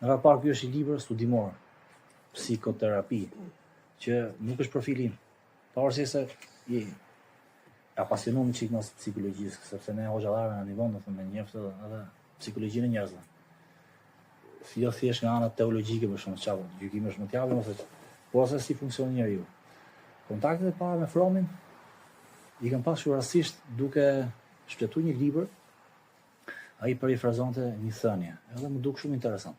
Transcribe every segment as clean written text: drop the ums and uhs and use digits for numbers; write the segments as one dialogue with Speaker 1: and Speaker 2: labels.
Speaker 1: Në ka parë ky është i libër studimor, psikoterapi, që nuk është profilin. Pavarësisht se i apasionuar çik në psikologjisë, sepse ne hoxhallarë në nivon do të thonë njëftë edhe psikologjinë e njerëzve. Jo thjesht nga ana teologjike për shkak të çfarë gjykimesh më të japin ose po se si funksionon njeriu. Kontaktet e para me Fromin i kam pasur rastisht duke shpjetuar një libër. Ai parafrazonte një thënie, edhe më duk shumë interesant.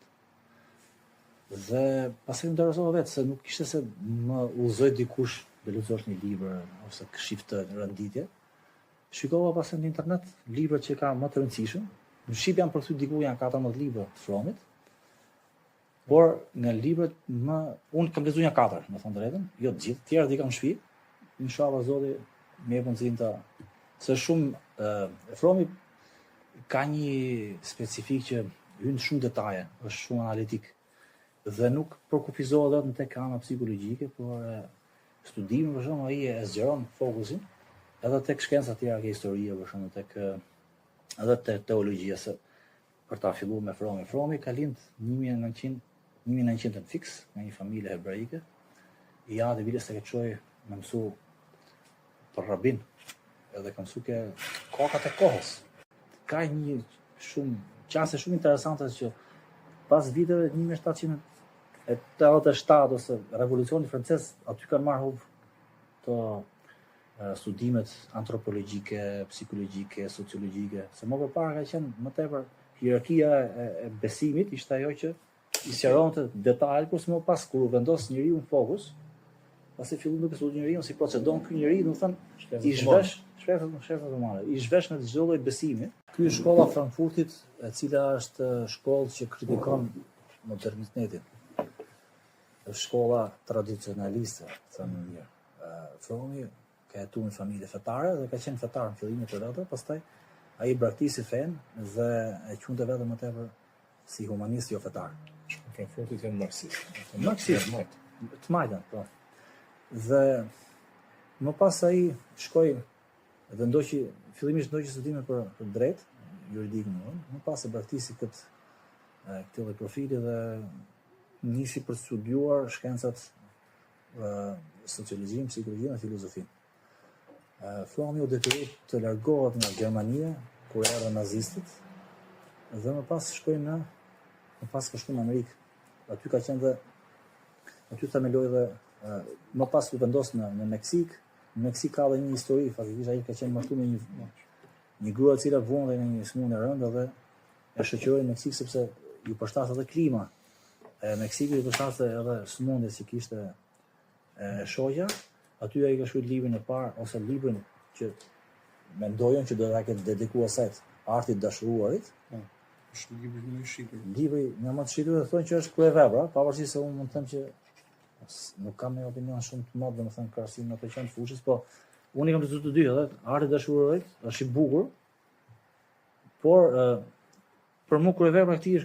Speaker 1: Dhe pasi më interesova vetë se nuk ishte se më udhëzoi dikush të lexosh një libër ose shiftë rënditje. Shikova pas në internet librat që ka më të rëndësishëm. Në Shqip janë përthyr diku janë 14 libra të Fromit. Por nga librat unë kam lexuar një 4, më thënë drejtën, jo të gjithë, tjerët i kam në shtëpi. Inshallah Zoti më jep mundësinë ta se shumë Fromi ka një specifik që hyn shumë detaje, është shumë analitik dhe nuk përkufizohet vetëm tek ana psikologjike, por studimi për shembull ai e zgjeron fokusin edhe tek shkencat tjera ke historia për shembull tek edhe tek teologjia se për ta filluar me Fromi. Fromi ka lind 1900 fiks nga një familje hebraike. I jati vile se ke çoj me mësu për rabin edhe ka mësu ke kokat e kohës. Ka një shumë qase shumë interesante që pas viteve 1787 ose revolucioni francez aty kanë marrë të studimet antropologjike, psikologjike, sociologjike, se më përpara ka qenë më tepër hierarkia e besimit ishte ajo që i sqaronte detaj, por më pas kur u vendos njeriu në fokus, pasi fillon duke studiuar njeriu si procedon ky njeriu, do të thënë i zhvesh shefat normale, i zhvesh në çdo lloj besimi. Ky është shkolla e Frankfurtit, e cila është shkollë që kritikon modernitetin. Është shkolla tradicionaliste, thënë mirë. Fromi ka jetuar në familje fetare dhe ka qenë fetar në fillimin e rrethë, pastaj ai braktisi fen dhe e quante vetëm më tepër si humanist jo fetar.
Speaker 2: Frankfurtit janë marksist.
Speaker 1: Marksist, të majtën, po. Dhe më pas ai shkoi dhe fillimisht ndoqi studime për drejt, juridik më pas e braktisi këtë lloj profili dhe nisi për studiuar shkencat sociologjin, psikologjinë dhe filozofinë. Fromi u detyroi të largohet nga Gjermania kur erdhën nazistët dhe më pas ka shkuar në Amerikë. Aty ka qenë dhe aty themeloi dhe më pas u vendos në Meksik. Në Meksik ka dhe një histori, faktikisht ai ka qenë martuar me një grua e cila vuan dhe në një smun e rëndë dhe e shoqëroi në Meksik sepse ju përshtat edhe klima. Meksiku ju përshtat edhe smundje si kishte shoqja. Aty ai ka shkruar librin e parë ose librin që mendojnë që do ta ketë dedikuar asaj artit dashuruarit.
Speaker 2: Është libri më i shitur.
Speaker 1: Libri nga më të shitur dhe thonë që është kryevepra, pavarësisht se unë mund të them që nuk kam një opinion shumë të madh, domethënë krahasim me ato që janë fushës, po unë i kam lexuar të dy edhe arti dashuruarit është i bukur, por për mua kryevepra e tij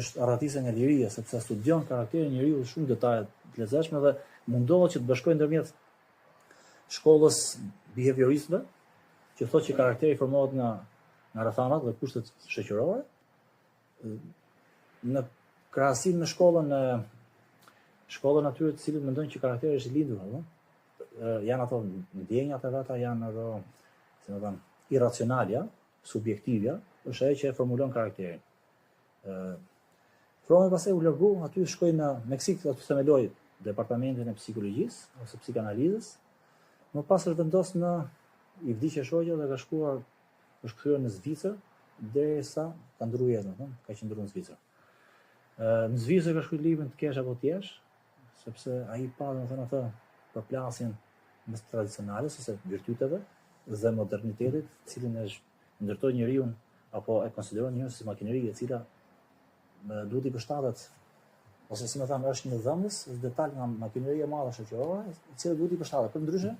Speaker 1: është arratisa nga liria, sepse studion karakterin e njeriu shumë detaje të lezetshme dhe mundohet që të bashkojë ndërmjet shkollës behavioristëve, që thotë që karakteri formohet nga rrethanat dhe kushtet shoqërore, në krahasim me shkollën atyre të cilët mendojnë që karakteri është i lindur, janë ato ndjenjat e veta, janë ato, si më thënë, irracionalja, subjektivja, është ajo që e formulon karakterin. Fromi pastaj u largu, aty shkoi në Meksik, aty themeloi departamentin e psikologjisë ose psikanalizës. Më pas është vendos i vdiqe shoqja dhe ka shkuar është kthyer në Zvicër derisa ka ndruar jetën, ka qëndruar në Zvicër. Në Zvicër ka shkruar librin Të kesh apo të jesh, sepse ai pa domethënë atë përplasjen mes tradicionales ose virtyteve dhe modernitetit, të cilin e ndërtoi njeriu apo e konsideron njeriu si makineri e cila duhet i përshtatet ose si më thamë është një dhëmbës, është detaj nga makineria e madhe shoqërore, e cila duhet i përshtatet. Përndryshe,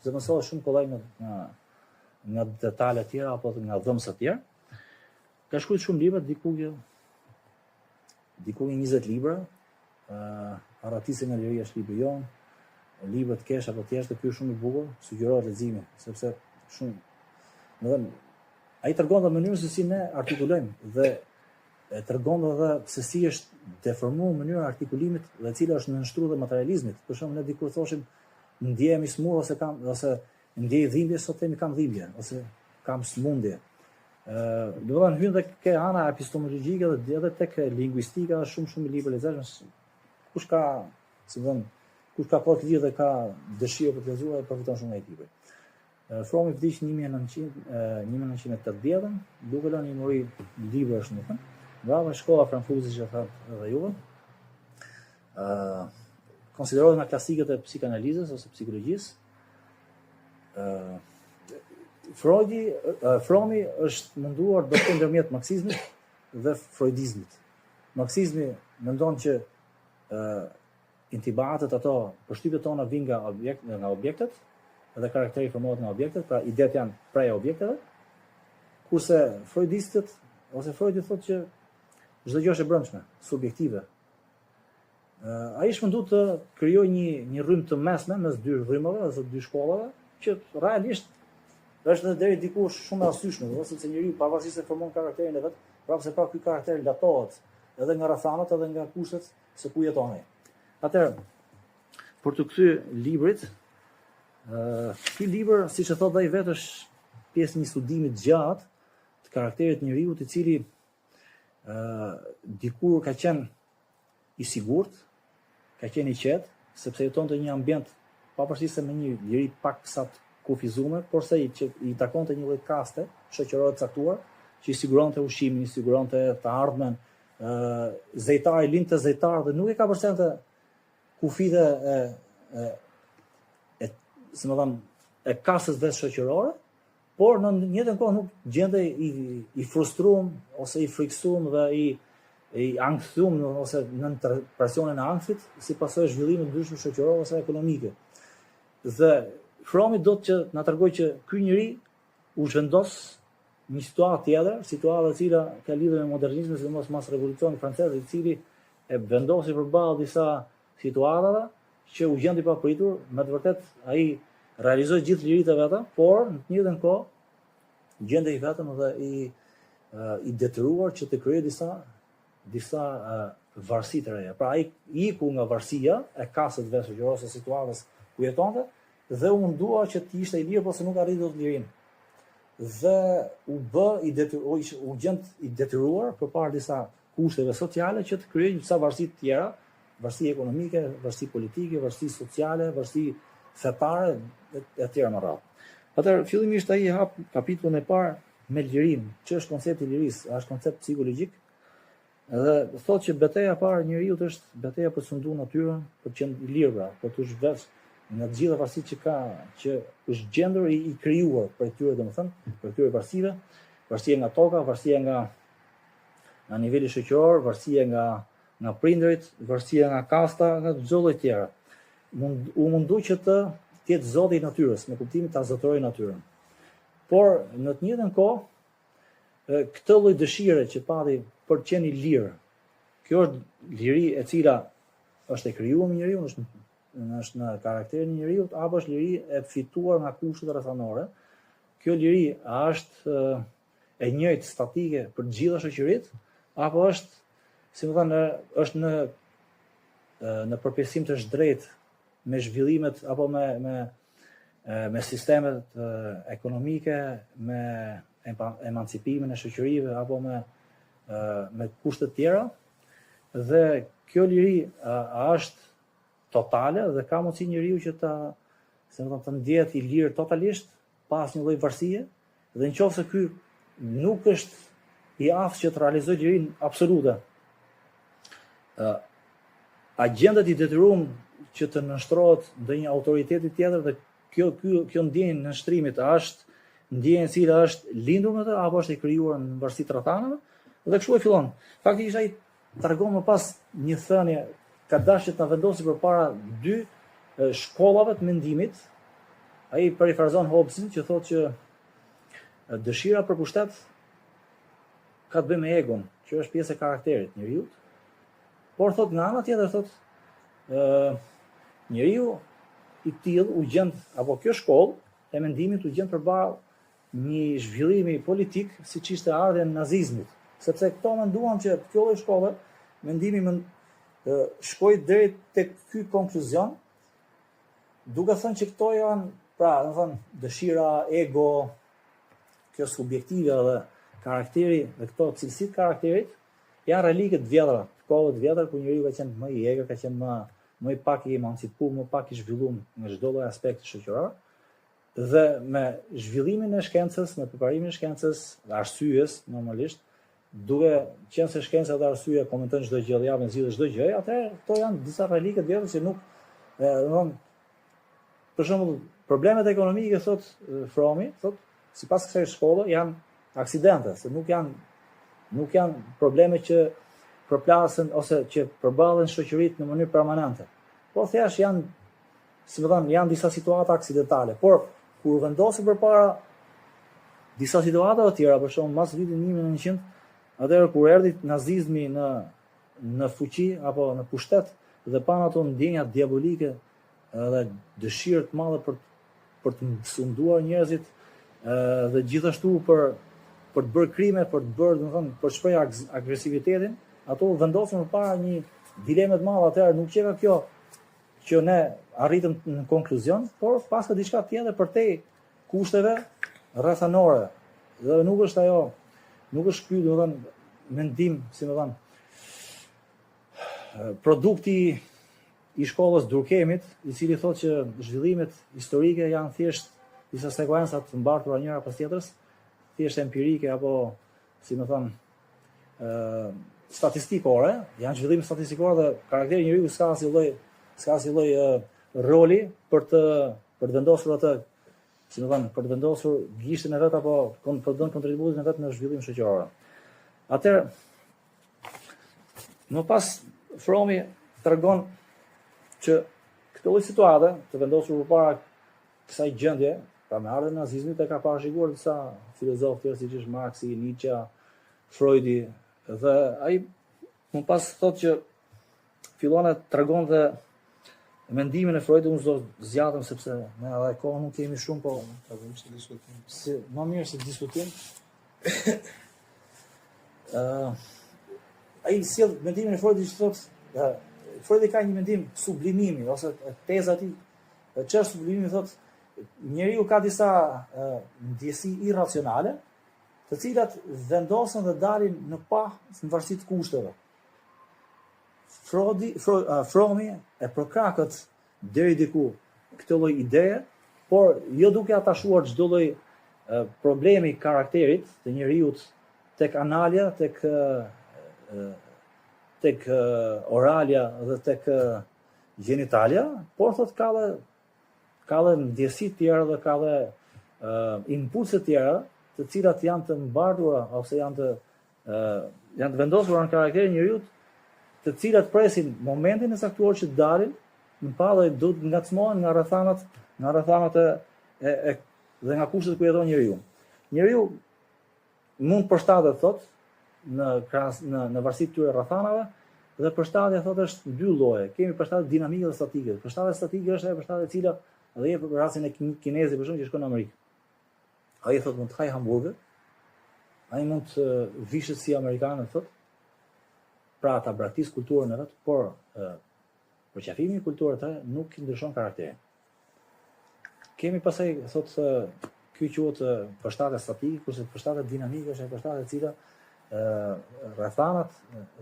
Speaker 1: zëvendësohet shumë kollaj nga detajet e tjera apo nga dhëmbësat e tjera. Ka shkruar shumë libra, diku 20 libra, Arratisa nga liria është libri jon, libra Të kesh apo të jesh, ky është shumë i bukur, sugjerohet leximi, sepse shumë, domethënë ai tregon në mënyrën se si ne artikulojmë dhe e tregon edhe se si është deformuar mënyra e artikulimit dhe cila është nënshtruar dhe materializmit. Për shembull, ne dikur thoshim ndjehemi smur ose ndjej dhimbje, sot themi kam dhimbje ose kam smundje. Do të thonë hyn dhe ke ana epistemologjike dhe edhe tek lingvistika është shumë i libër lezetshëm. Kush ka, si thon, kush ka kohë të lirë dhe ka dëshirë për të lexuar, përfiton shumë nga ai libri. Fromi vdiq 1980, duke lënë një muri libra shumë thënë. Brava shkolla francuze që thatë edhe juve. Konsiderohet nga klasikët e psikanalizës ose psikologjisë. Fromi është munduar do të ndërmjet marksizmit dhe freudizmit. Marksizmi mendon që intibatet ato përshtypjet tona vijnë nga objektet, edhe karakteri formohet nga objektet, pra ideat janë prej objekteve, kurse freudistët ose Freudi thotë që çdo gjë është e brendshme, subjektive. Ai shpëndu të krijojë një rrymë të mesme mes dy rrymave ose dy shkollave, që realisht është edhe deri diku shumë e arsyeshme, sepse njeriu pavarësisht se formon karakterin e vet, prapse pra ky karakter latohet edhe nga rrethanat edhe nga kushtet se ku jeton ai. Atëherë, për të kthyer librit, ky libër, siç e thotë ai vetë, është pjesë një studimi të gjatë të karakterit të njeriu, i cili dikur ka qenë i sigurt, ka qenë i qetë, sepse jetonte në një ambient pavarësisht se me një liri paksa të kufizuar, por se i takonte një lloj kaste shoqërore të caktuar, që i siguronte ushqimin, i siguronte të ardhmen, zejtari linte zejtar dhe nuk e ka përcente kufide si më thënë, e kastës vetë shoqërore, por në njëjtën kohë nuk gjende i frustruar ose i friksuar dhe i ankthyum ose në presionin e ankthit, si pasojë zhvillimit të ndryshëm shoqëror ose ekonomike. Dhe Fromi do të na tregojë që ky njeri u zhvendos një situatë tjetër, situatë e cila ka lidhur me modernizmin, sidomos pas revolucionit francez, i cili e vendosi përballë disa situatave që u gjendi pa pritur, me të vërtet ai realizoi gjithë liritë e veta, por në të njëjtën kohë gjendej vetëm dhe i detyruar që të krijojë disa varësi të reja. Pra ai iku nga varësia e kasës vetë shoqërore ose situatës ku jetonte dhe u mundua që të ishte i lirë, por se nuk arriti dot lirinë. Dhe u gjend i detyruar përpara disa kushteve sociale që të krijojë disa varësi të tjera, varësi ekonomike, varësi politike, varësi sociale, varësi fetare e tjera më radhë. Atëherë fillimisht ai hap kapitullin e parë me lirinë, që është koncepti i lirisë, është koncept psikologjik. Dhe thotë që betejë e parë e njeriu është betejë për të sunduar natyrën, për të qenë i lirë, për të zhvesh nga të gjitha varësitë që është gjendur i krijuar për tyre, domethënë, për këtyre varësive, varësia nga toka, varësia nga niveli shoqëror, varësia nga prindërit, varësia nga kasta, nga çdo lloj tjera. U mundu që të jetë zoti i natyrës, me kuptimin ta zotërojë natyrën. Por në të njëjtën kohë, këtë lloj dëshire që pati për të qenë i lirë, kjo është liri e cila është e krijuar me njeriu, është në karakterin e njeriu, apo është liri e fituar nga kushtet rrethanore. Kjo liri a është e njëjtë statike për të gjitha shoqëritë, apo është, si më thënë, është në përpjesim të zhdrejtë me zhvillimet apo me sistemet ekonomike, me emancipimin e shoqërive apo me kushte të tjera. Dhe kjo liri a është totale dhe ka mundësi njeriu që të ndjehet i lirë totalisht pas një lloj varësie, dhe nëse ky nuk është i aftë që të realizojë lirinë absolute, agjendat i detyruar që të nënshtrohet ndonjë autoriteti tjetër, dhe kjo ndjenjë në nënshtrimit është ndjenjë e cila është lindur me të apo është e krijuar në varësi të rrethanave, dhe kështu e fillon. Faktikisht ai tregon më pas një thënie, ka dashur të na vendosi përpara dy shkollave të mendimit. Ai perifrazon Hobbesin, që thotë që dëshira për pushtet ka të bëjë me egon, që është pjesë e karakterit njeriu. Por thotë nga ana tjetër, thotë njeriu i tillë u gjend, apo kjo shkollë e mendimit u gjend përballë një zhvillimi politik, siç ishte ardhja e nazizmit, sepse këto menduan që kjo lloj shkolle, mendimi shkoi deri tek ky konkluzion, duke thënë që këto janë, pra, domethënë dëshira, ego, kjo subjektive dhe karakteri dhe këto cilësitë karakterit janë relike të vjetra, kohë të vjetra ku njeriu ka qenë më i egër, ka qenë më i pak i emancipuar, më pak i zhvilluar në çdo lloj aspekti shoqëror. Dhe me zhvillimin e shkencës, me përparimin e shkencës dhe arsyes normalisht, duke qenë se shkenca dhe arsyeja komentojnë çdo gjë dhe japin zgjidhje çdo gjë, atëherë këto janë disa relike të vjetra që nuk, domthonë, për shembull, problemet ekonomike thot Fromi, thot sipas kësaj shkolle janë aksidente, se nuk janë probleme që përplasen ose që përballen shoqëritë në mënyrë permanente. Po thjesht janë, si më thënë, janë disa situata aksidentale, por kur vendosen përpara disa situata të tjera, për shembull mas vitit 1900, atëherë kur erdhi nazizmi në fuqi apo në pushtet dhe pan ato ndjenja diabolike dhe dëshirë të madhe për të sunduar njerëzit dhe gjithashtu për të bërë krime, për të bërë, domethënë, për të shprehur agresivitetin, ato vendosen përpara një dileme të madhe, atëherë nuk qeka kjo që ne arritëm në konkluzion, por paska diçka tjetër përtej kushteve rrethanore. Dhe nuk është ky, domethënë, mendim, si më thënë, produkti i shkollës Durkheimit, i cili thotë që zhvillimet historike janë thjesht disa sekuenca të mbartura njëra pas tjetrës, thjesht empirike apo, si më thënë, statistikore, janë zhvillime statistikore dhe karakteri i njeriu s'ka asnjë lloj roli për të vendosur atë, si më thënë, për të vendosur gishtin e vet apo për të dhënë kontributin e vet në zhvillimin shoqëror. Atëherë, më pas Fromi tregon që këto lloj situate të vendosur përpara kësaj gjendje, pra me ardhen e nazizmit, e ka parashikuar disa filozofë tjerë siç është Marxi, Nietzsche, Freudi, dhe ai më pas thotë që fillon të tregon dhe mendimin e Freudit, unë do zgjatëm sepse ne edhe kohë nuk kemi shumë, po më mirë se diskutim. Ai sjell mendimin e Freudit që thotë, Freudi ka një mendim sublimimi ose teza e tij, ç'është sublimimi, thotë njeriu ka disa ndjesi irracionale, të cilat vendosen dhe dalin në pah në varësi të kushteve. Fromi e përkrakët deri diku këtë lloj ideje, por jo duke atashuar çdo lloj problemi karakterit të njeriut tek analja, tek oralja dhe tek genitalia, por thot ka dhe ndjesi të tjera dhe ka dhe impulse të tjera, të cilat janë të mbartura ose janë të vendosura në karakterin e njeriut, të cilat presin momentin e saktuar që të dalin në pa dhe do të ngacmohen nga rrethanat dhe nga kushtet ku jeton njeriu. Njeriu mund përshtatet, thot, në varësi të këtyre rrethanave, dhe përshtatja, thot, është dy lloje. Kemi përshtatje dinamike dhe statike. Përshtatja statike është ajo përshtatje e cila dhe jep rastin e kinezit për shembull që shkon në Amerikë. Ai thot mund të haj hamburger, ai mund të vishet si amerikanët, thot, pra ta braktis kulturën e vet, por përqafimi i kulturës së nuk i ndryshon karakterin. Kemi pasaj, thot, ky quhet përshtatje statike, kurse përshtatja dinamike është ajo përshtatje e cila rrethanat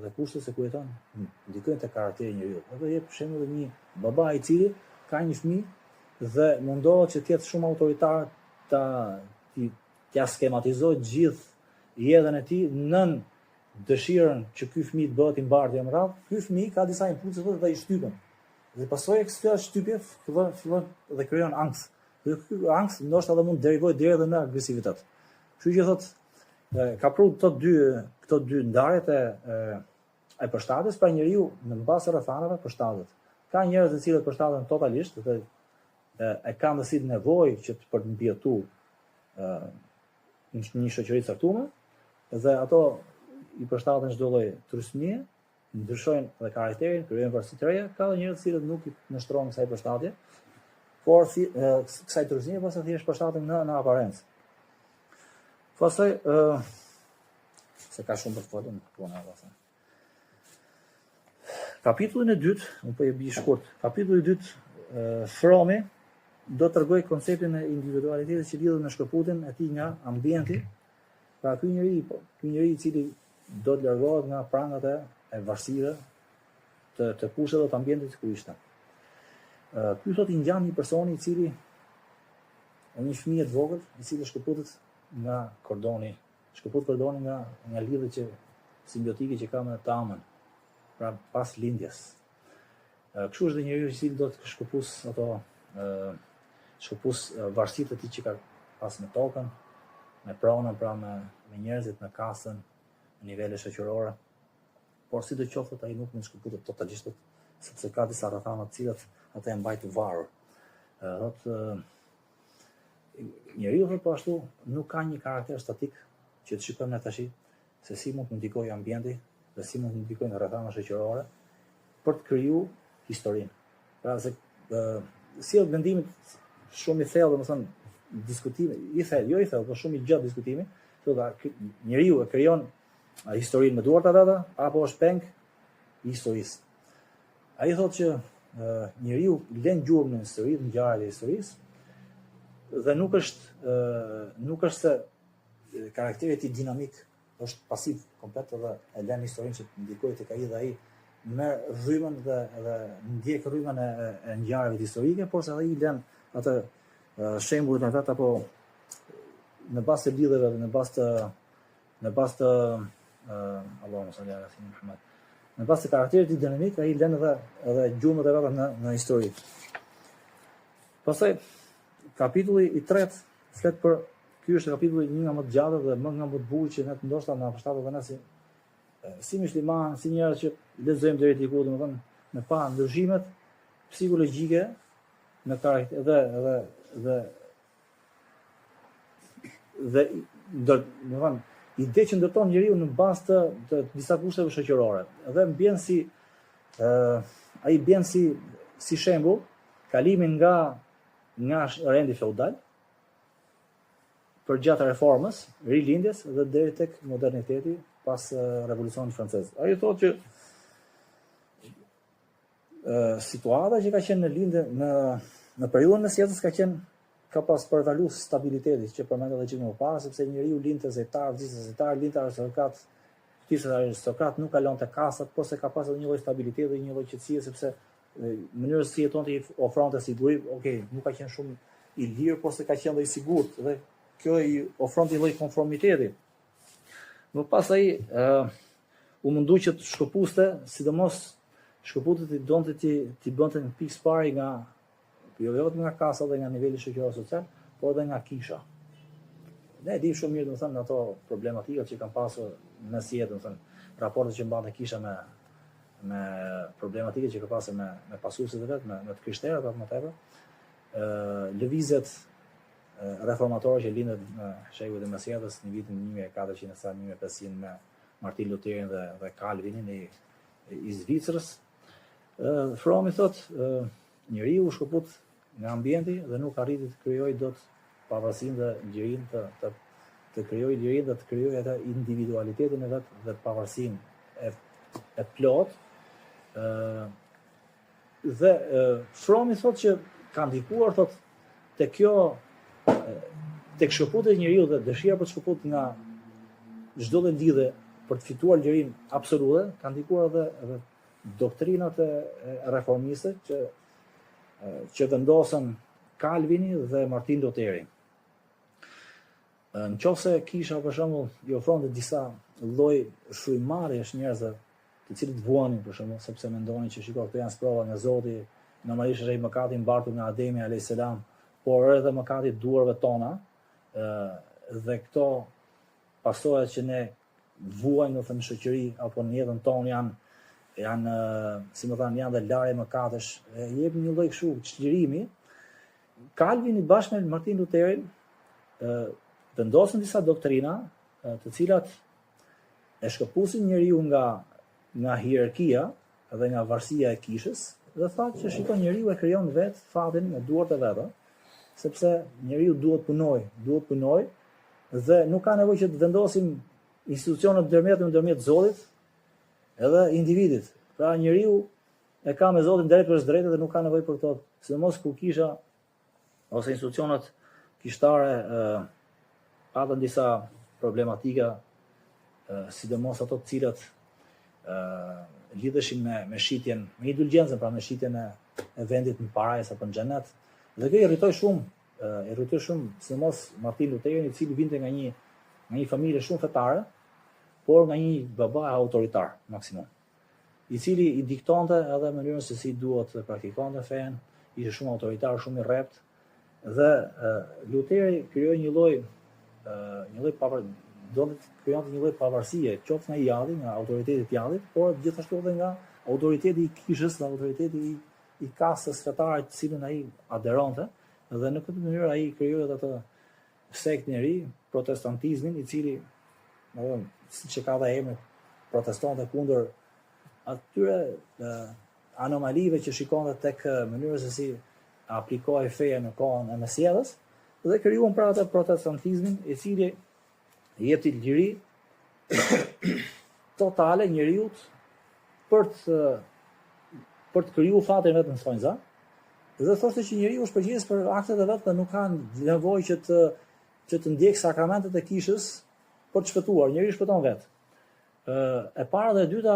Speaker 1: dhe kushtet se ku jeton ndikojnë te karakteri i njeriu. Edhe jep shembull një baba i cili ka një fëmijë dhe mundohet që të jetë shumë autoritar, t'ja skematizojë gjithë jetën e tij nën dëshirën që ky fëmijë të bëhet i mbartë më radh. Ky fëmijë ka disa impulse dhe i shtypen. Dhe pasojë e kësaj shtypje fillon dhe krijon ankth. Dhe ky ankth ndoshta edhe mund derivojë deri edhe në agresivitet. Kështu që thotë ka pru këto dy ndarjet e përshtatjes, pra njeriu në bazë rrethanave përshtatet. Ka njerëz të cilët përshtaten totalisht dhe e kanë si nevojë për të mbijetuar një shoqëri të caktuar, dhe ato i përshtaten çdo lloj trysnie, ndryshojnë dhe karakterin, krijojnë varësi të reja. Ka dhe njerëz të cilët nuk i nështrohen kësaj përshtatje, por kësaj trysnie pastaj thjesht përshtaten në aparencë. Pastaj se ka shumë për të folur puna pastaj. Kapitullin e dytë, unë po e bëj shkurt. Kapitulli i dytë, Fromi do të tregoj konceptin e individualitetit që lidhet me shkëputjen e tij nga ambienti. Pra ky njeri I cili do të largohet nga prangat e varësive të kushteve dhe të ambientit ku ishte. Ky thot I ngjan një personi I cili një fëmijë të vogël, I cili shkëputet nga kordoni, nga lidhjet që simbiotike që ka me të amën, pra pas lindjes. Kështu është dhe njeriu I cili do të shkëpus varësitë e tij që ka pas me tokën, me pronën, pra me njerëzit, me kasën, në nivele shoqërore. Por sidoqoftë ai nuk mund të shkëputet totalisht, sepse ka disa rrethana të cilat ata e mbajnë të varur. Njeriu po ashtu nuk ka një karakter statik që të shikojmë ne tash se si mund të ndikojë ambienti dhe si mund të ndikojnë rrethana shoqërore për të krijuar historinë. Pra se sjell mendimin shumë I thellë, domethënë diskutime, I thellë, por shumë I gjatë diskutimi, thotë njeriu e krijon historinë me duart e veta apo është peng I historisë. Ai thotë që njeriu lën gjurmë në histori, në ngjarjet e historisë, dhe nuk është se karakteri I tij dinamik është pasiv komplet dhe e lën historinë që të ndikojë tek ai dhe ai merr rrymën dhe ndjek rrymën e ngjarjeve historike, por se ai lën atë shembullit e vet apo në bazë të lidhjeve dhe në bazë të Allahu sallallahu alaihi wasallam. Në bazë të karakterit I dinamik, ai lën edhe gjurmët e veta në histori. Pastaj kapitulli I tretë flet për ky është kapitulli një nga më të gjatë dhe më nga më të bukur që ne ndoshta na përshtatet edhe ne si musliman, si njerëz që lexojmë deri diku, domethënë me pa ndryshimet psikologjike në karakter dhe domethënë ide që ndërton njeriu në bazë të disa kushteve shoqërore. Dhe ai bën si shembull kalimin nga rendi feudal përgjatë reformës, rilindjes dhe deri tek moderniteti pas revolucionit francez. Ai thotë që situata që ka qenë në lindje në periudhën e sjetës ka pas përvaluar stabiliteti që përmend edhe çik më parë, sepse njeriu lindte zetar, lindte aristokrat, kishte aristokrat, nuk kalonte kasat, por se ka pasur një lloj stabiliteti dhe një lloj qetësie, sepse mënyra si jetonte I ofronte siguri, nuk ka qenë shumë I lirë, por se ka qenë dhe I sigurt dhe kjo I ofronte një lloj konformiteti. Më pas ai u mundu që të shkëpuste, sidomos shkëputet I donte ti bënte në pikë pari nga jo vetëm nga kasa dhe nga niveli shoqëror social, por edhe nga kisha. Ne e dim shumë mirë domethënë ato problematikat që kanë pasur në jetë, domethënë raportet që mbante kisha me problematike që ka pasur me pasuesit e vet, me të krishterët apo më tepër. Lëvizjet reformatore që lindën në shekullin e Mesjetës në vitin 1400-1500 me Martin Lutherin dhe Calvinin I Zvicrës. Fromi thotë njeriu u shkëput nga ambienti dhe nuk arriti të krijojë dot pavarësinë dhe liриnë të krijojë liриnë dhe të krijojë atë individualitetin e vet dhe pavarësinë e plot. Dhe Fromi thotë që ka ndikuar thotë tek shkëputja e njeriu dhe dëshira për të shkëputur nga çdo lloj lidhje për të fituar lirinë absolute, ka ndikuar edhe doktrinat e reformiste që vendosën Calvini dhe Martin Lutheri. Nëse kisha për shembull I ofronte disa lloj frymëmarrjesh njerëzve, të cilët vuanin për shembull sepse mendonin që shiko këto janë sprova nga Zoti, normalisht është ai mëkati I mbartur nga Ademi alayhis salam, por edhe mëkati I duarve tona, dhe këto pasojat që ne vuajmë në shoqëri apo në jetën tonë janë si më thanë janë dhe larje mëkatesh, jep një lloj kështu çlirimi. Calvini bashkë me Martin Lutherin vendosën disa doktrina të cilat e shkëpusin njeriu nga hierarkia dhe nga varësia e kishës dhe thotë që shikon njeriu e krijon vetë fatin me duart e veta, sepse njeriu duhet punoj dhe nuk ka nevojë që të vendosim institucionet ndërmjet Zotit edhe individit. Pra njeriu e ka me Zotin drejt për drejtë dhe nuk ka nevojë për këto. Sidomos kur kisha ose institucionet kishtare patën disa problematika, sidomos ato të cilat lidheshin me shitjen, me indulgjencën, pra me shitjen e vendit në parajs apo në xhenet. Dhe kjo irritoi shumë, sidomos Martin Luterin, i cili vinte nga një familje shumë fetare, por nga një baba autoritar maksimum, i cili i diktonte edhe mënyrën se si duhet të praktikonte fen, ishte shumë autoritar, shumë i rrept, dhe Luteri krijoi një lloj krijonte një lloj pavarësie, qoftë nga jalli, nga autoriteti i jallit, por gjithashtu edhe nga autoriteti i kishës, nga autoriteti i kastës fetare të cilën ai aderonte, dhe në këtë mënyrë ai krijoi atë sektën e ri, protestantizmin, i cili, siç e ka dhe emrin, protestonte kundër atyre anomalive që shikonte tek mënyra se si aplikoi feja në kohën e Mesijës, dhe krijuan pra atë protestantizmin, i cili jepti liri totale njeriut për të krijuar fatin vetëm në thonjza, dhe thoshte që njeriu është përgjegjës për aktet e vet dhe nuk ka nevojë që të ndjek sakramentet e kishës për të shpëtuar. Njeriu shpëton vetë. E para dhe e dyta,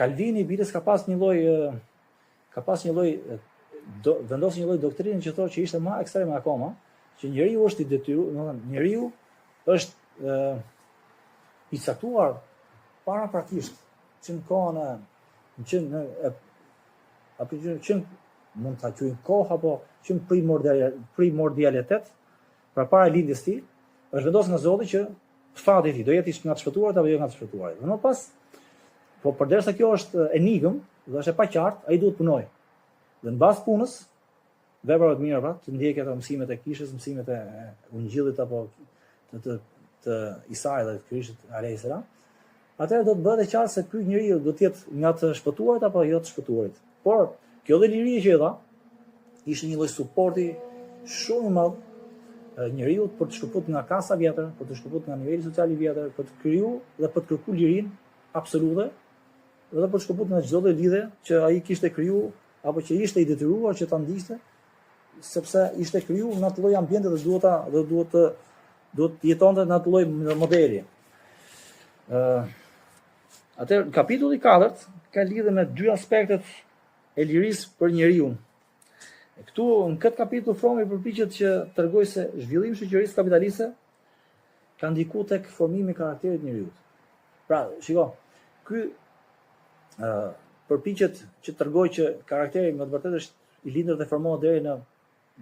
Speaker 1: Calvini biles ka pas një lloj vendosi një lloj doktrinë që thotë që ishte më ekstreme akoma, që njeriu është i detyruar, njeriu është i caktuar paraprakisht që në kohën që mund ta quajmë kohë apo që në primordialitet, pra para lindjes tij, është vendosur nga Zoti që fati i tij do jetë nga të shpëtuarit apo jo nga të shpëtuarit. Dhe më pas, po përderisa kjo është enigm dhe është e paqartë, ai duhet punoj. Dhe në bazë punës, veprave të mira, pra, të ndjekë ato mësimet e kishës, mësimet e Ungjillit apo të Isait dhe të Krishtit alayhis salam, atëherë do të bëhet e qartë se ky njeriu do të jetë nga të shpëtuarit apo jo të shpëtuarit. Por kjo dhe liria që e dha ishte një lloj suporti shumë i madh njeriu për të shkëputur nga kasa vjetër, për të shkëputur nga niveli social i vjetër, për të krijuar dhe për të kërkuar lirinë absolute, dhe për të shkëputur nga çdo lloj lidhje që ai kishte krijuar apo që ishte i detyruar që ta ndiqte, sepse ishte krijuar në atë lloj ambiente dhe duhet të jetonte në atë lloj modeli. Atëherë kapitulli 4 ka lidhje me dy aspektet e lirisë për njeriu. Këtu në këtë kapitull Fromi përpiqet që tregoj se zhvillimi i shoqërisë kapitaliste ka ndikuar tek formimi i karakterit të njeriu. Pra, shiko, ky përpiqet që tregoj që karakteri më të vërtetë është i lindur dhe formohet deri në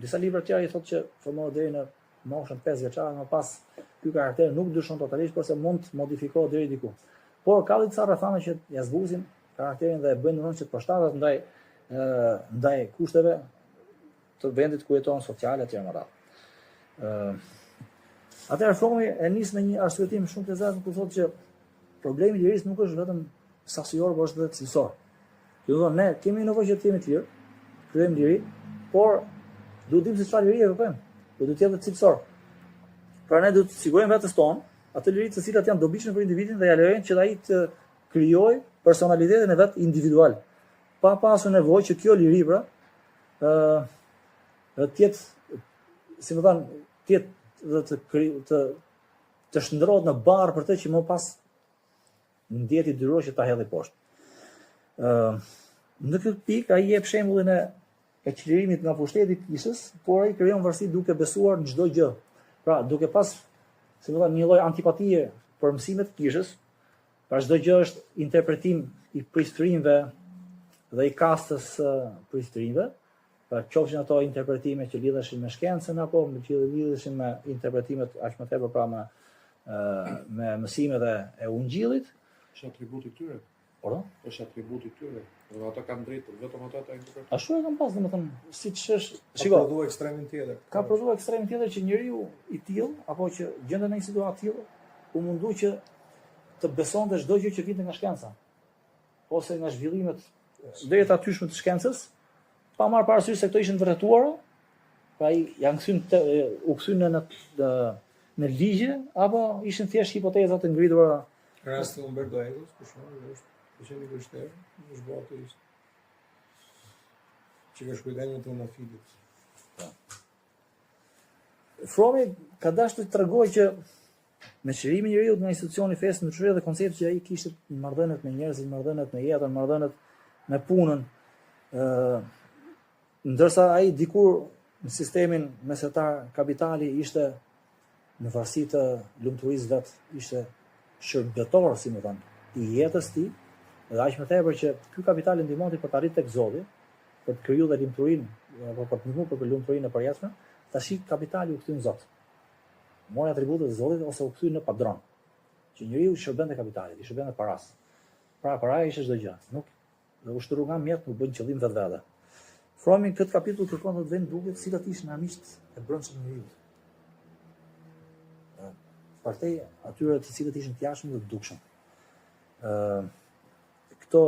Speaker 1: disa libra të tjerë i thotë që formohet deri në moshën 5 vjeçare, më pas ky karakter nuk ndryshon totalisht, por se mund të modifikohet deri diku. Por ka disa rrethana që ja zbuzin karakterin dhe e bëjnë domosdoshmë që të përshtatet ndaj kushteve të vendit ku jeton sociale etj. Më radhë. Atëherë Fromi e nis me një arsyetim shumë të zezë ku thotë që problemi i lirisë nuk është vetëm saksior, por është edhe cilësor. Do të thonë ne kemi nevojë që të jemi të lirë, krijojmë liri, por duhet të dimë se çfarë lirie kërkojmë. Do të jetë cilësor. Pra ne duhet të sigurojmë vetes tonë atë liri të cilat janë dobishme për individin dhe ja lejojnë që ai të krijojë personalitetin e vet individual, pa pasur nevojë që kjo liri pra të jetë, si më thënë, të shndrohet në barë për të që më pas ndjeti dyrosh që ta hedhë poshtë. Në këtë pikë ai jep shembullin e çlirimit nga pushteti i kishës, por ai krijon varësi duke besuar në çdo gjë. Pra, duke pas, si më thënë, një lloj antipatie për mësimet e kishës, pra çdo gjë është interpretim i pristërinjve dhe i kastës pristërinjve. Pra qofshin ato interpretime që lidheshin me shkencën apo që lidheshin me interpretimet aq më tepër pra me mësimet e Ungjillit,
Speaker 2: është atributi i tyre.
Speaker 1: Por,
Speaker 2: është atributi i tyre. Dhe ata kanë drejtë vetëm ata ta interpretojnë.
Speaker 1: Ashtu e kanë pas, domethënë, siç është,
Speaker 2: Ka prodhuar ekstremin tjetër.
Speaker 1: Ka prodhuar ekstremin tjetër që njeriu i tillë apo që gjendet në një situatë tillë, u mundu që të besonte çdo gjë që vinte nga shkenca, ose nga zhvillimet deri te atyshme të shkencës, pa marrë parasysh se këto ishin vërtetuara, pra ai janë u kthyn me ligje apo ishin thjesht hipoteza të ngritura?
Speaker 2: Rasti Umberto Ecos, për shembull, është qenë krishterë, është bërë ateist. Që ka shkruar një tonë filit.
Speaker 1: Fromi ka dashur të tregojë që me çlimin e njeriu nga institucioni i fesë ndryshoi edhe koncepti që ai kishte në marrëdhëniet me njerëzit, marrëdhëniet me jetën, marrëdhëniet me punën. Ndërsa ai dikur në sistemin mesetar kapitali ishte në varësi të lumturisë vet, ishte shërbëtor, si më thënë, i jetës tij, dhe aq më tepër që ky kapitali ndihmonte për të arritur tek Zoti, për të krijuar lumturinë, apo për të ndihmuar për lumturinë e përjetshme, tash kapitali u kthye në Zot. Mori atributet e Zotit ose u kthye në padron. Që njeriu shërben te kapitali, i shërben te paras. Pra paraja ishte çdo gjë, nuk ushtru nga mjet nuk bën qëllim vetvete. Fromi këtë kapitull kërkon të vënë duke cilat ishin armiqt e brendshëm të njeriu. Partej atyre të cilët ishin të jashtëm dhe të dukshëm. Këto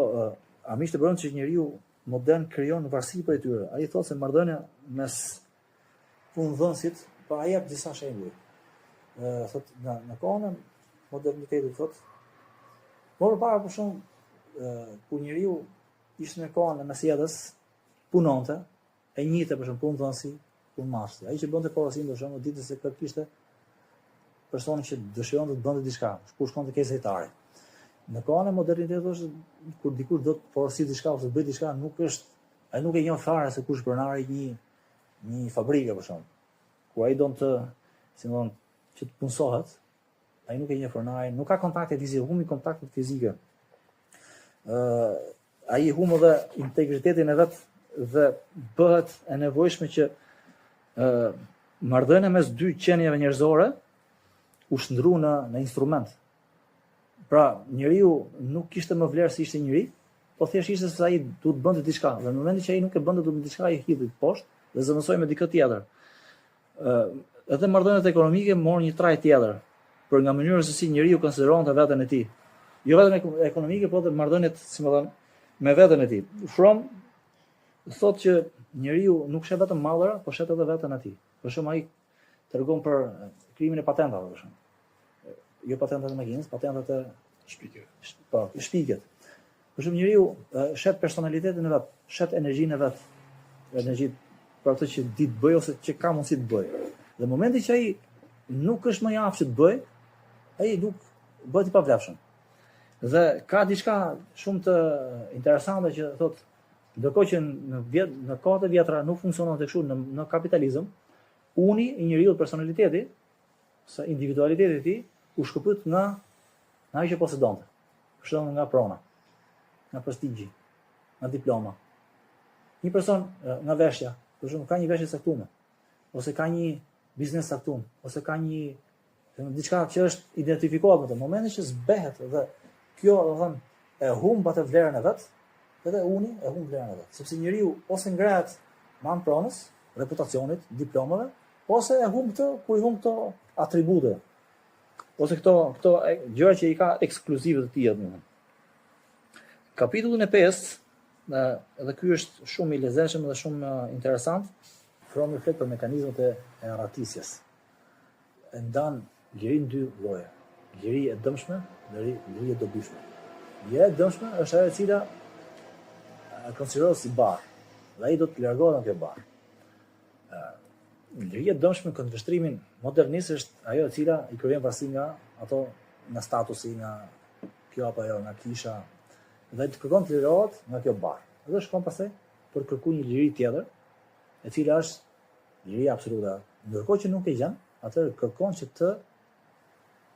Speaker 1: armiqt e brendshëm që njeriu modern krijon në varësi për tyre. Ai thotë se marrëdhënia mes punëdhënësit, pa ai jep disa shembuj. Thotë në kohën e modernitetit thotë, por para për shumë kur njeriu ishte në kohën e mesjetës, punonte, e njëjtë për shembull punëdhënësi, punëmarrësi. Ai që bënte porosin për shembull ditën se kët kishte personin që dëshiron të bënte diçka, kur shkonte ke zejtari. Në kohën e modernitetit është kur dikush do të porosi diçka ose të bëj diçka, ai nuk e njeh fare se kush pronari një fabrike për shembull. Ku ai don të, si më thon, që të punësohet, ai nuk e njeh pronarin, nuk ka kontakte fizike, humbi kontaktet fizike. Ai humb edhe integritetin e vet dhe bëhet e nevojshme që marrëdhënia mes dy qenieve njerëzore u shndru në instrument. Pra, njeriu nuk kishte më vlerë se ishte njeri, po thjesht ishte se ai duhet të bënte diçka. Dhe në momentin që ai nuk e bënte duhet diçka, ai hidhej poshtë dhe zëvendësoi me dikë tjetër. Edhe marrëdhëniet ekonomike morën një trajt tjetër, për nga mënyra se si njeriu konsideronte veten e tij. Jo vetëm ekonomike, por edhe marrëdhëniet, si më thënë, me veten e tij. From thotë që njeriu nuk shet vetëm mallra, por shet edhe veten e tij. Për shembull ai tregon për krijimin e patentave, për shembull. Jo patentat e makinës, patentat e
Speaker 2: shpiket.
Speaker 1: Po, shpiket. Për shembull njeriu shet personalitetin e vet, shet energjinë e vet, energji për atë që di të bëj ose që ka mundësi të bëj. Dhe në momentin që ai nuk është më i aftë të bëj, ai nuk bëhet i pavlefshëm. Dhe ka diçka shumë të interesante që thotë, ndërkohë që në kohët e vjetra nuk funksionon kështu në kapitalizëm, uni i njeriu personaliteti, sa individualiteti i tij u shkëput nga ajo që posedonte. Për shembull nga prona, nga prestigji, nga diploma. Një person nga veshja, për shembull ka një veshje caktuar, ose ka një biznes caktuar, ose ka një diçka që është identifikuar me të. Në momentin që zbehet dhe kjo, do të thënë, e humb atë vlerën e vet, edhe uni e humb vlerën e vet, sepse njeriu ose ngrehet me anë pronës, reputacionit, diplomave, ose e humb këtë kur i humb këto atribute, ose këto gjëra që i ka ekskluzive të tij atë. Kapitullin e 5, edhe ky është shumë i lezetshëm dhe shumë interesant, Fromi flet për mekanizmat e arratisjes. E ndan lirin dy lloje. Liri e dëmshme dhe liri e dobishme. Liria e dëmshme është ajo e cila konsiderohet si barë, dhe ai do të largohet nga kjo barë. Liria e dëmshme në vështrimin modernist është ajo e cila i krijon varësi nga statusi, nga kjo apo ajo, nga kisha, dhe të kërkon të lirohet nga kjo barë. Dhe shkon pastaj për kërkuar një liri tjetër, e cila është liria absolute. Ndërkohë që nuk e gjen, atëherë kërkon që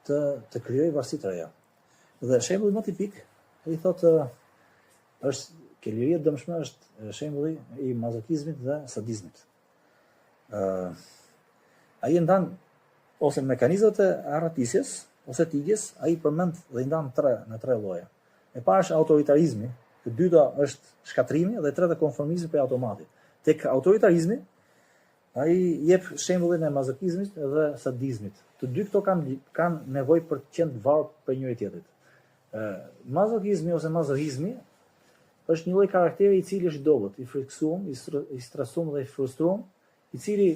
Speaker 1: të krijojë varësi të reja. Dhe shembulli më tipik, ai thotë është që liria e dëmshme është shembulli i mazokizmit dhe sadizmit. Ai ndan ose mekanizmat e arratisjes ose tigjes, ai përmend dhe i ndan në tre lloje. E para është autoritarizmi, e dyta është shkatrimi dhe e treta konformizmi për automatit. Tek autoritarizmi ai jep shembullin e mazokizmit dhe sadizmit. Të dy këto kanë nevojë për të qenë varur për njëri tjetrit. Mazokizmi ose mazohizmi është një lloj karakteri i cili është i dobët, i friksuar, i stresuar dhe i frustruar, i cili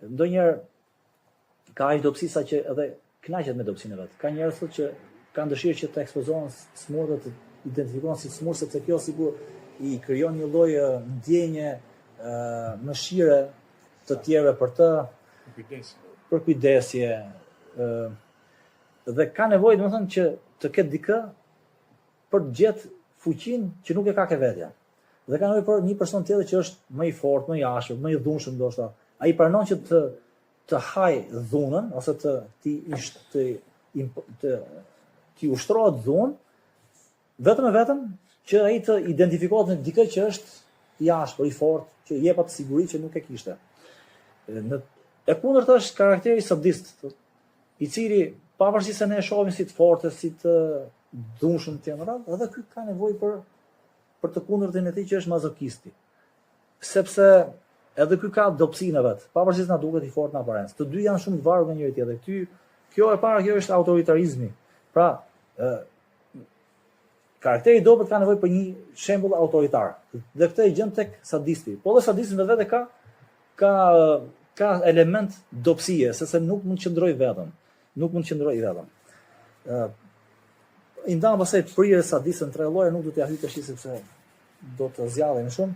Speaker 1: ndonjëherë ka aq dobësi sa që edhe kënaqet me dobësinë e vet. Ka njerëz thotë që kanë dëshirë që të ekspozohen smurë dhe të identifikohen si smurë sepse kjo sigur i krijon një lloj ndjenje mëshire të tjerëve për të, për kujdesje, dhe ka nevojë domethënë që të ketë dikë për të gjetë fuqinë që nuk e ka ke vetja. Dhe ka nevojë për një person tjetër që është më i fortë, më i ashpër, më i dhunshëm ndoshta. Ai pranon që të haj dhunën ose të ushtrohet dhunë vetëm që ai të identifikohet me dikë që është i ashpër, i fortë, që jep atë siguri që nuk e kishte. E kundërta është karakteri sadist, i cili pavarësisht se ne e shohim si të fortë, si të dhunshëm të tjerë, edhe ky ka nevojë për të kundërtën e tij që është mazokisti. Sepse edhe ky ka dobësinë e vet, pavarësisht na duket i fortë në aparencë. Të dy janë shumë të varur nga njëri tjetri. Kjo e para, kjo është autoritarizmi. Pra, karakteri i dobët ka nevojë për një shembull autoritar. Dhe këtë e gjen tek sadisti. Po dhe sadisti vetë ka element dobësie, sepse nuk mund të qëndrojë vetëm. I ndan pastaj prirje sadistën tre lloje, nuk do t'ja hyj tash sepse do të zjallem shumë.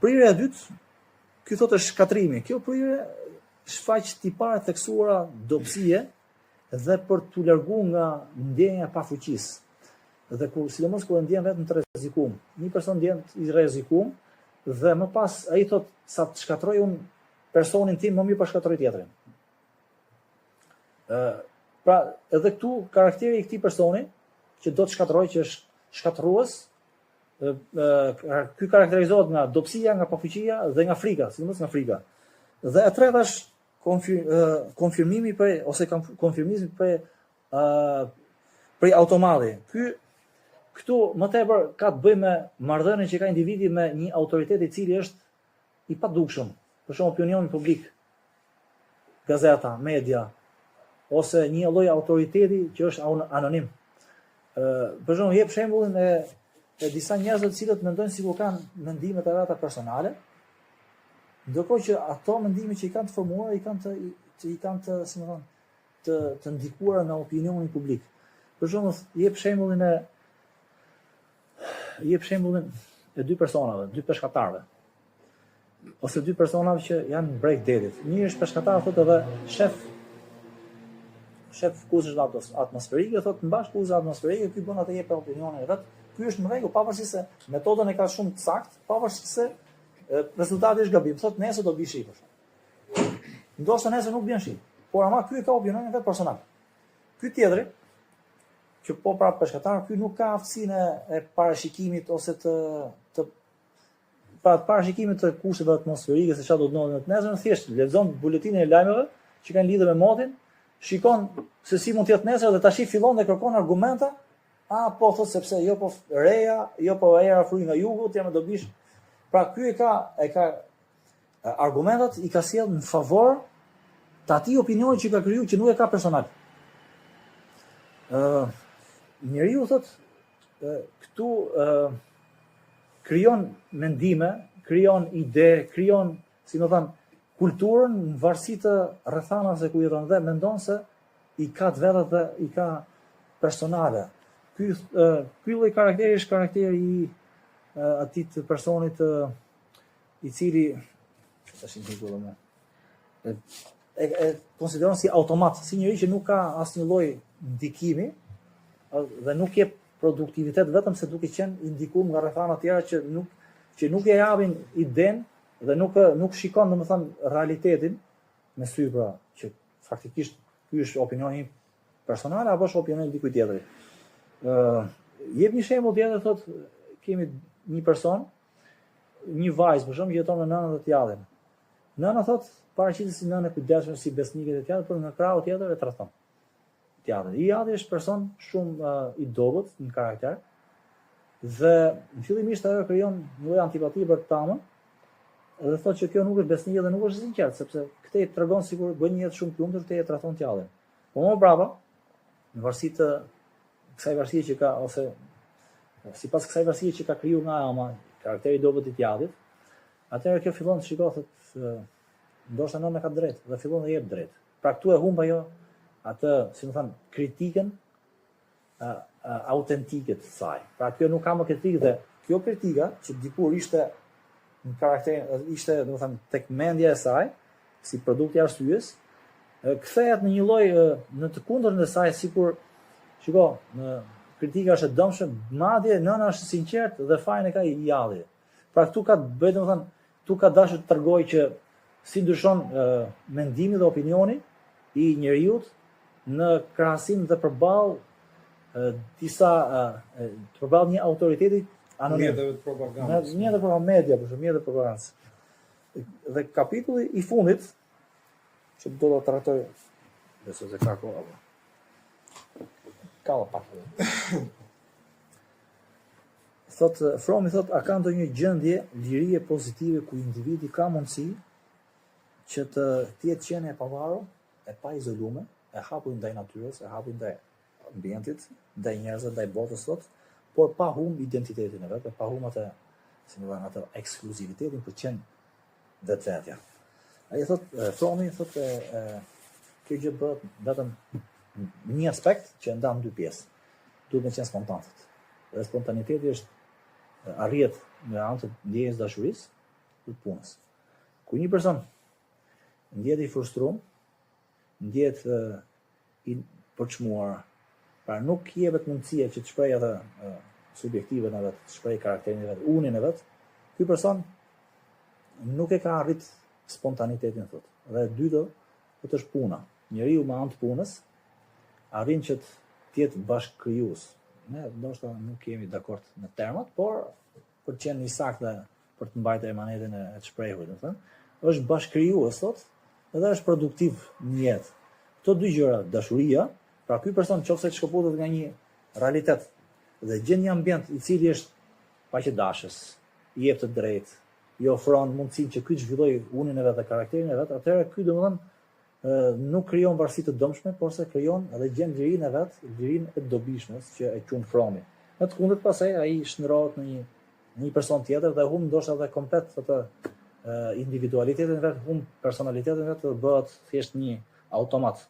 Speaker 1: Prirja e dytë, ky thotë është shkatrimi. Kjo prirje shfaq tipare theksuara dobësie dhe për t'u larguar nga ndjenja e pafuqisë. Dhe sidomos kur ndjen vetëm të rrezikuar. Një person ndjen i rrezikuar dhe më pas ai thotë sa të shkatroj unë personin tim, më mirë pa shkatroj tjetrin. Pra, edhe këtu karakteri i këtij personi që do të shkatroj, që është shkatrues, ky karakterizohet nga dobësia, nga pafuqia dhe nga frika, sidomos nga frika. Dhe e treta është konfirmimi konfirmizmi prej automati. Këtu më tepër ka të bëjë me marrëdhënien që ka individi me një autoritet i cili është i padukshëm. Për shembull opinioni publik, gazeta, media, ose një lloj autoriteti që është anonim. Për shembull jep shembullin e disa njerëzve të cilët mendojnë sikur kanë mendime të veta personale, ndërkohë që ato mendime që i kanë të formuar i kanë të ndikuara nga opinioni publik. Për shembull jep shembullin e dy personave, dy peshkatarëve. Ose dy personave që janë breg detit. Një është peshkatar, thotë edhe shef kuzësh atmosferike, thotë mbash kuzë atmosferike, ky bën atë jep opinionin e vet. Ky është në rregull, pavarësisht se metodën e ka shumë të saktë, pavarësisht se rezultati është gabim. Thotë nesër do bëj shi për shkak. Ndoshta nesër nuk bën shi, por ama ky ka opinionin e vet personal. Ky tjetri që po prapë peshkatar, ky nuk ka aftësinë e parashikimit ose të parashikimit të kushteve atmosferike se çfarë do të ndodhë nesër, thjesht lexon buletinin e lajmeve që kanë lidhje me motin, shikon se si mund të jetë nesër dhe tash fillon dhe kërkon argumente. Po thotë sepse jo po reja, jo po era fry nga jugu, jam do bish. Pra ky e ka argumentat i ka sjell në favor të atij opinioni që ka krijuar që nuk e ka personal. Njeriu thotë këtu krijon mendime, krijon ide, krijon, si më thënë, kulturën në varësi të rrethanave ku jeton dhe mendon se i ka të vetat dhe i ka personale. Ky lloj karakteri është karakteri i atij të personit i cili tash i diku më e konsideron si automat, si njëri që nuk ka asnjë lloj ndikimi dhe nuk jep produktivitet vetëm se duke qenë indikuar nga rrethana të tjera që nuk e japin iden dhe nuk shikon domethënë realitetin me sy, pra që faktikisht ky është opinioni personal apo është opinioni dikujt tjetër. Jep një shembull tjetër, thotë kemi një person, një vajzë për shembull jeton me nënën dhe t'jallin. Nëna thotë paraqitet si nënë e kujdesshme, si besnike të tjera, por nga krahu tjetër e tradhton. I jalli është person shumë i dobët në karakter dhe në fillimisht ajo krijon një lloj antipati për tamën dhe thotë që kjo nuk është besnike dhe nuk është sinqert, sepse këtë tregon sikur bën një jetë shumë të lumtur, këtë e tradhton t'jallin. Po më brapa, në varësi të kësaj varësie që ka ose sipas kësaj varësie që ka krijuar nga ama, karakteri i dobët i t'jallit, atëherë kjo fillon të shikohet ndoshta nëna ka drejt dhe fillon të jep drejt. Pra këtu e humb ajo atë, si më thënë, kritikën autentike të saj. Pra kjo nuk ka më kritikë dhe kjo kritika që dikur ishte në karakter, ishte, do të thënë, tek mendja e saj, si produkti arsyes, kthehet në një lloj në të kundërt e saj, sikur shiko, kritika është e dëmshme, madje nëna është sinqert dhe fajin e ka i jalli. Pra këtu ka bëj, do të thënë, këtu ka dashur të tregojë që si ndryshon mendimi dhe opinioni i njeriu në krahasim dhe përballë disa përballë një autoriteti anonim.
Speaker 2: Mjetëve të propagandës.
Speaker 1: Mjetëve të media, për shembull, mjetëve të propagandës. Dhe kapitulli i fundit që do ta trajtoj, besoj se ka kohë. Ka pak. Fromi thot, a ka ndonjë gjendje lirie pozitive ku individi ka mundësi që të jetë qenie e pavarur, e pa izoluar, e hapur ndaj natyrës, e hapur ndaj ambientit, ndaj njerëzve, ndaj botës sot, por pa humb identitetin e vet, pa humb atë, si më thënë, atë ekskluzivitetin për qenë vetvetja. Ai thot, Fromi thot, kjo gjë bëhet vetëm një aspekt që ndan dy pjesë. Duhet të qenë spontanët. Dhe spontaniteti është arrihet me anë të ndjenjës dashurisë dhe punës. Ku një person ndjehet i frustruar, ndjehet i përçmuar, pra nuk i jepet mundësia që të shprehë atë subjektiven e vet, të shprehë karakterin e vet, unin e vet, ky person nuk e ka arrit spontanitetin thotë. Dhe e dytë, këtë është puna. Njeriu me anë të punës arrin që të jetë bashkëkrijues. Ne ndoshta nuk jemi dakord në termat, por për të qenë i saktë për të mbajtur emanetin e të shprehur, do të thënë, është bashkëkrijues thotë, edhe është produktiv në jetë. Këto dy gjëra, dashuria, pra ky person nëse shkëputet nga një realitet dhe gjen një ambient i cili është paqëdashës, i jep të drejtë, i ofron mundësinë që ky të zhvillojë unin e vet dhe karakterin e vet, atëherë ky domethënë nuk krijon varësi të dëmshme, por se krijon edhe gjen lirinë e vet, lirinë e dobishme që e quajnë Fromi. Në të kundërt pastaj ai shndrohet në një person tjetër dhe humb ndoshta edhe komplet atë individualitetin e vet, humb personalitetin e vet dhe bëhet thjesht një automat